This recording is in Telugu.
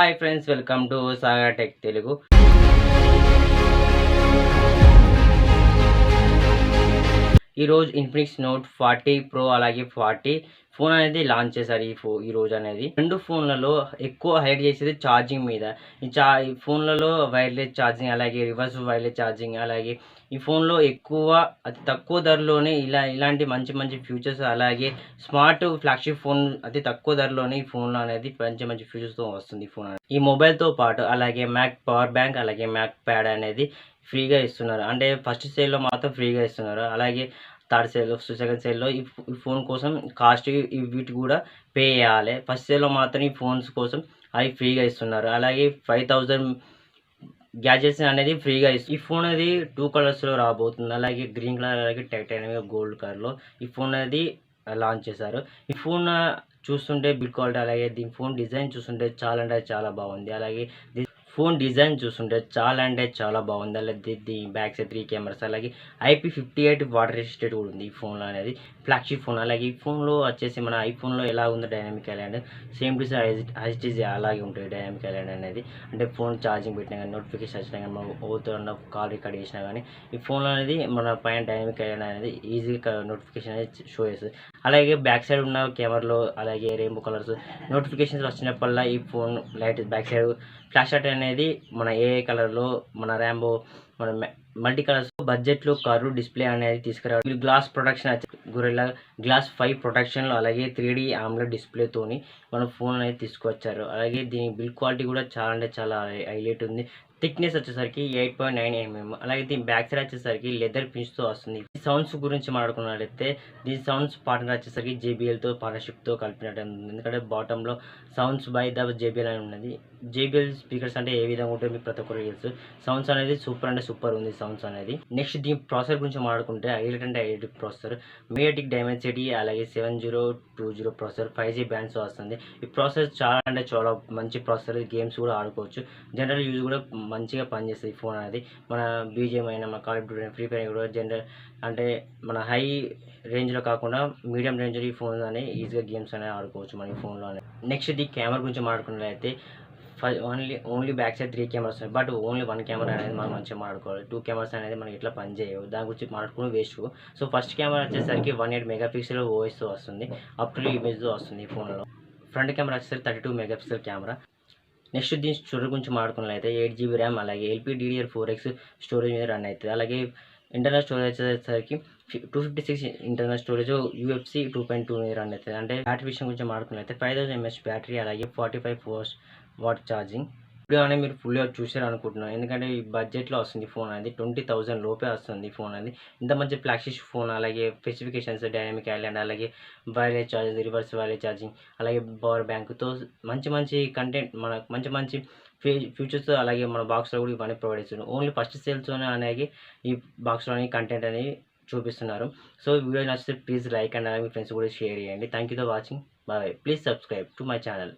Hi friends, welcome to saga tech Telugu. ఈరోజు ఇన్ఫినిక్స్ నోట్ 40 ప్రో అలాగే 40 ఫోన్ అనేది లాంచ్ చేశారు. ఈ రోజు అనేది రెండు ఫోన్లలో ఎక్కువ హైలైట్ చేసేది ఛార్జింగ్ మీద. ఈ ఫోన్లలో వైర్లెస్ ఛార్జింగ్, అలాగే రివర్స్ వైర్లెస్ ఛార్జింగ్, అలాగే ఈ ఫోన్లో ఎక్కువ అతి తక్కువ ధరలోనే ఇలాంటి మంచి మంచి ఫ్యూచర్స్, అలాగే స్మార్ట్ ఫ్లాగ్షిప్ ఫోన్ అతి తక్కువ ధరలోనే ఈ ఫోన్లో అనేది మంచి మంచి ఫ్యూచర్స్తో వస్తుంది ఈ ఫోన్ అనేది. ఈ మొబైల్తో పాటు అలాగే మ్యాక్ పవర్ బ్యాంక్, అలాగే మ్యాక్ ప్యాడ్ అనేది ఫ్రీగా ఇస్తున్నారు. అంటే ఫస్ట్ సేల్లో మాత్రం ఫ్రీగా ఇస్తున్నారు. అలాగే థర్డ్ సేల్, సెకండ్ సేల్లో ఈ ఫోన్ కోసం కాస్ట్ వీటి కూడా పే చేయాలి. ఫస్ట్ సేల్లో మాత్రం ఈ ఫోన్స్ కోసం అవి ఫ్రీగా ఇస్తున్నారు. అలాగే 5000 గ్యాజెట్స్ అనేది ఫ్రీగా ఈ ఫోన్ అనేది 2 కలర్స్లో రాబోతుంది. అలాగే గ్రీన్ కలర్, అలాగే టైటానియం గోల్డ్ కలర్లో ఈ ఫోన్ అనేది లాంచ్ చేశారు. ఈ ఫోన్ చూస్తుంటే బిల్డ్ క్వాలిటీ, అలాగే దీని ఫోన్ డిజైన్ చూస్తుంటే చాలా అంటే చాలా బాగుంది. అలాగే ఫోన్ డిజైన్ చూస్తుంటే చాలా అంటే చాలా బాగుంది. అలాగే దీని బ్యాక్ సైడ్ 3 కెమెరాస్, అలాగే IP58 వాటర్ రెసిస్టెంట్ కూడా ఉంది ఈ ఫోన్లో అనేది. Flagship phone. అలాగే ఈ ఫోన్లో వచ్చేసి మన ఐఫోన్లో ఎలా ఉందో dynamic island, same to same అలాగే ఉంటుంది డైనామిక్ ఐలాండ్ అనేది. అంటే ఫోన్ ఛార్జింగ్ పెట్టినా కానీ, నోటిఫికేషన్ వచ్చినా కానీ, మనం ఓతో కాల్ రికార్డ్ చేసినా కానీ ఈ ఫోన్లో అనేది మన పైన డైనామిక్ ఐలాండ్ అనేది ఈజీగా నోటిఫికేషన్ అనేది షో చేస్తుంది. అలాగే బ్యాక్ సైడ్ ఉన్న కెమెరాలో అలాగే రెయిన్బో కలర్స్ నోటిఫికేషన్స్ వచ్చినప్పుడల్లా ఈ phone light back side flash light అనేది మన ఏ కలర్లో, మన ర్యాంబో, మన మల్టీ కలర్స్ బడ్జెట్లో కర్వ్ డిస్ప్లే అనేది తీసుకురావాలి. గ్లాస్ ప్రొటెక్షన్, గొరిల్లా గ్లాస్ 5 ప్రొటెక్షన్లో, అలాగే 3D AMOLED డిస్ప్లేతోని మన ఫోన్ అనేది తీసుకొచ్చారు. అలాగే దీని బిల్డ్ క్వాలిటీ కూడా చాలా అంటే చాలా హైలైట్ ఉంది. థిక్నెస్ వచ్చేసరికి 8.9 mm. అలాగే దీని బ్యాక్ సైడ్ వచ్చేసరికి లెదర్ ఫినిష్తో వస్తుంది. సౌండ్స్ గురించి మాట్లాడుకున్నట్లయితే దీని సౌండ్స్ పార్ట్నర్ వచ్చేసరికి JBLతో పార్ట్నర్షిప్తో కలిపినట్టు ఉంది. ఎందుకంటే బాటంలో సౌండ్స్ బై ద JBL అని ఉన్నది. JBL స్పీకర్స్ అంటే ఏ విధంగా ఉంటే మీకు ప్రతి ఒక్కరు తెలుసు. సౌండ్స్ అనేది సూపర్ అంటే సూపర్ ఉంది సౌండ్స్ అనేది. నెక్స్ట్ దీని ప్రాసెసర్ గురించి మాట్లాడుకుంటే హైలైట్ అంటే హైలైట్ ప్రాసెసర్ MediaTek Dimensity, అలాగే 7020 ప్రాసెసర్ 5G బ్యాండ్స్ వస్తుంది. ఈ ప్రాసెసర్ చాలా అంటే చాలా మంచి ప్రాసెసర్. గేమ్స్ కూడా ఆడుకోవచ్చు. జనరల్ యూజ్ కూడా మంచిగా పనిచేస్తుంది ఈ ఫోన్ అనేది. మన BGM అయినా, మన call of duty, free fire కూడా జనరల్ అంటే మన హై రేంజ్లో కాకుండా మీడియం రేంజ్లో ఈ ఫోన్ అనేది ఈజీగా గేమ్స్ అనేవి ఆడుకోవచ్చు మన ఈ ఫోన్లో అనేది. నెక్స్ట్ ఈ కెమెరా గురించి మాట్లాడుకున్నట్లయితే ఓన్లీ బ్యాక్ సైడ్ 3 కెమెరాస్ ఉన్నాయి. బట్ ఓన్లీ 1 కెమెరా అనేది మనం మంచిగా మాట్లాడుకోవాలి. 2 కెమెరాస్ అనేది మనకి ఇట్లా పనిచేయవు. దాని గురించి మాట్లాడుకుని వేస్ట్. సో ఫస్ట్ కెమెరా వచ్చేసరికి 18 మెగాపిక్సెల్ OISతో వస్తుంది. అప్ టు ఇమేజ్తో వస్తుంది ఈ ఫోన్లో. ఫ్రంట్ కెమెరా వచ్చేసరికి 32 మెగాపిక్సెల్ కెమెరా. నెక్స్ట్ దీని స్టోరేజ్ గురించి మాట్లాడుకున్నట్లయితే 8GB ర్యామ్, అలాగే LPDDR4X స్టోరేజ్ మీద రన్ అవుతుంది. అలాగే ఇంటర్నల్ స్టోరేజ్ వచ్చేసరికి 256 ఇంటర్నల్ స్టోరేజ్ UFC 2.2 మీద రన్ అవుతుంది. అంటే బ్యాటరీ విషయం గురించి మాట్లాడుకున్నట్లయితే 5000 mAh బ్యాటరీ, అలాగే 45 వాట్ ఛార్జింగ్. వీడియో అనేది మీరు ఫుల్గా చూసారు అనుకుంటున్నాను. ఎందుకంటే ఈ బడ్జెట్లో వస్తుంది ఫోన్ అనేది. 20,000 లోపే వస్తుంది ఫోన్ అనేది. ఇంత మంచి ఫ్లాగ్షిప్ ఫోన్, అలాగే స్పెసిఫికేషన్స్ డైనామిక్ ఐలాండ్, అలాగే wireless charging, reverse wireless charging, అలాగే పవర్ బ్యాంక్తో మంచి కంటెంట్, మనకు మంచి ఫ్యూచర్స్, అలాగే మన బాక్స్లో కూడా ఇవన్నీ ప్రొవైడ్ చేస్తున్నారు. ఓన్లీ ఫస్ట్ సేల్స్తోనే అనేది ఈ బాక్స్లోని కంటెంట్ అనేది చూపిస్తున్నారు. సో వీడియో నచ్చితే ప్లీజ్ లైక్ అండ్ అలాగే మీ ఫ్రెండ్స్ కూడా షేర్ చేయండి. Thank you for watching. Bye. Please subscribe to my channel.